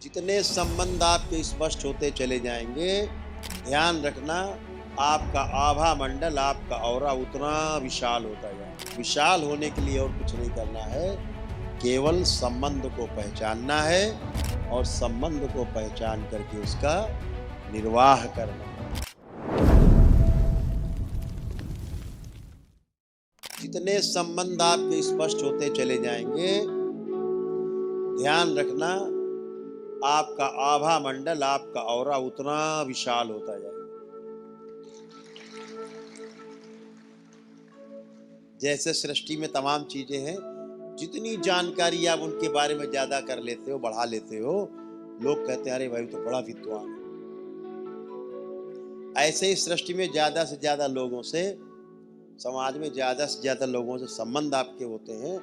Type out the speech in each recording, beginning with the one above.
जितने संबंध आपके स्पष्ट होते चले जाएंगे, ध्यान रखना, आपका आभा मंडल, आपका ऑरा उतना विशाल होता जाए। विशाल होने के लिए और कुछ नहीं करना है, केवल संबंध को पहचानना है और संबंध को पहचान करके उसका निर्वाह करना है। जितने संबंध आपके स्पष्ट होते चले जाएंगे, ध्यान रखना, आपका आभा मंडल, आपका ऑरा उतना विशाल होता जाएगा। जैसे सृष्टि में तमाम चीजें हैं, जितनी जानकारी आप उनके बारे में ज्यादा कर लेते हो, बढ़ा लेते हो, लोग कहते हैं अरे भाई तो बड़ा विद्वान है। ऐसे ही सृष्टि में ज्यादा से ज्यादा लोगों से, समाज में ज्यादा से ज्यादा लोगों से संबंध आपके होते हैं।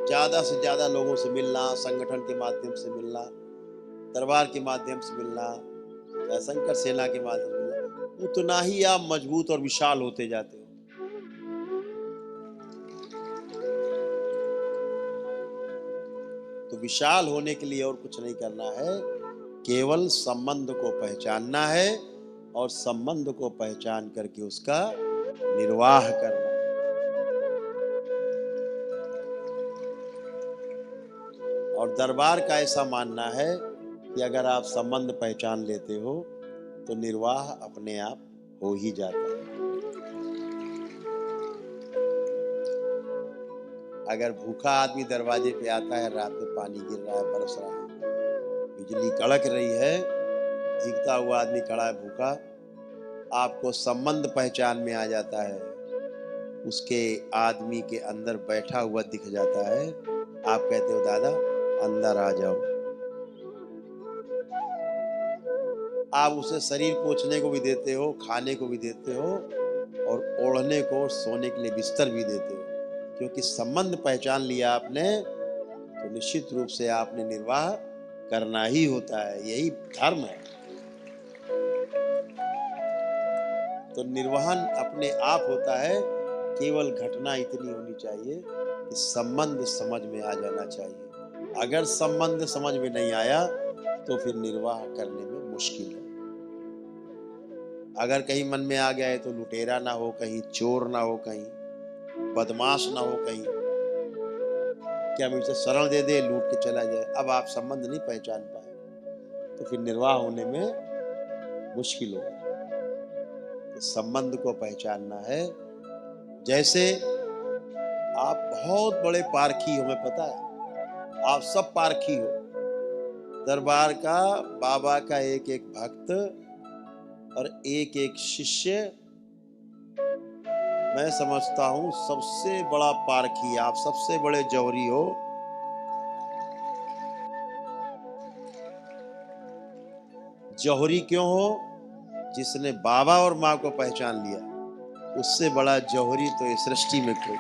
ज्यादा से ज्यादा लोगों से मिलना, संगठन के माध्यम से मिलना, दरबार के माध्यम से मिलना, शंकर सेना के माध्यम से मिलना, उतना ही आप मजबूत और विशाल होते जाते हो। तो विशाल होने के लिए और कुछ नहीं करना है, केवल संबंध को पहचानना है और संबंध को पहचान करके उसका निर्वाह करना है। और दरबार का ऐसा मानना है कि अगर आप संबंध पहचान लेते हो तो निर्वाह अपने आप हो ही जाता है। अगर भूखा आदमी दरवाजे पे आता है, रात में पानी गिर रहा है, बरस रहा है, बिजली कड़क रही है, भीगता हुआ आदमी खड़ा है भूखा, आपको संबंध पहचान में आ जाता है, उसके आदमी के अंदर बैठा हुआ दिख जाता है, आप कहते हो दादा अंदर आ जाओ। आप उसे शरीर पोंछने को भी देते हो, खाने को भी देते हो और ओढ़ने को, सोने के लिए बिस्तर भी देते हो, क्योंकि संबंध पहचान लिया आपने तो निश्चित रूप से आपने निर्वाह करना ही होता है, यही धर्म है। तो निर्वहन अपने आप होता है, केवल घटना इतनी होनी चाहिए कि संबंध समझ में आ जाना चाहिए। अगर संबंध समझ में नहीं आया तो फिर निर्वाह करने में मुश्किल है। अगर कहीं मन में आ गया है तो लुटेरा ना हो, कहीं चोर ना हो, कहीं बदमाश ना हो, कहीं क्या मुझे शरण दे दे, लूट के चला जाए, अब आप संबंध नहीं पहचान पाए तो फिर निर्वाह होने में मुश्किल होगा। तो संबंध को पहचानना है। जैसे आप बहुत बड़े पारखी हो, हमें पता है आप सब पारखी हो, दरबार का, बाबा का एक एक भक्त और एक एक शिष्य, मैं समझता हूं सबसे बड़ा पारखी आप, सबसे बड़े जौहरी हो। जौहरी क्यों हो? जिसने बाबा और माँ को पहचान लिया, उससे बड़ा जौहरी तो इस सृष्टि में कोई।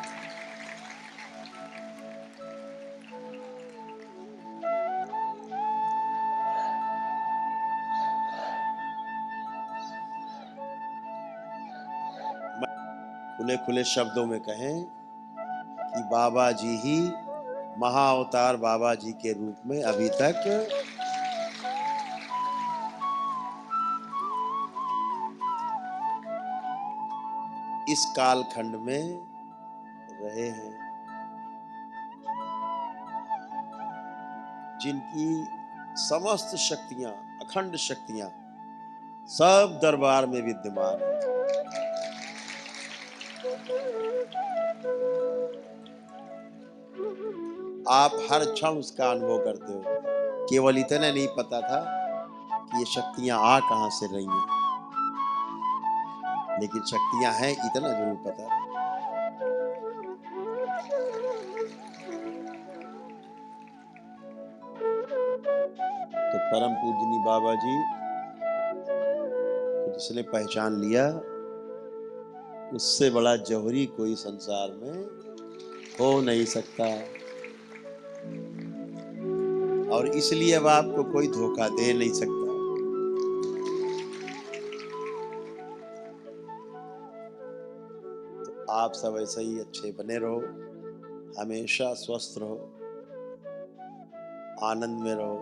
खुले खुले शब्दों में कहें कि बाबा जी ही महाअवतार, बाबा जी के रूप में अभी तक इस कालखंड में रहे हैं, जिनकी समस्त शक्तियां, अखंड शक्तियां सब दरबार में विद्यमान है। आप हर क्षण उसका अनुभव करते हो। केवल इतना नहीं पता था कि ये शक्तियां आ कहां से रही हैं, लेकिन शक्तियां हैं इतना जरूर पता था। तो परम पूजनी बाबा जी को जिसने पहचान लिया, उससे बड़ा जौहरी कोई संसार में हो नहीं सकता। और इसलिए अब आपको कोई धोखा दे नहीं सकता। तो आप सब ऐसे ही अच्छे बने रहो, हमेशा स्वस्थ रहो, आनंद में रहो।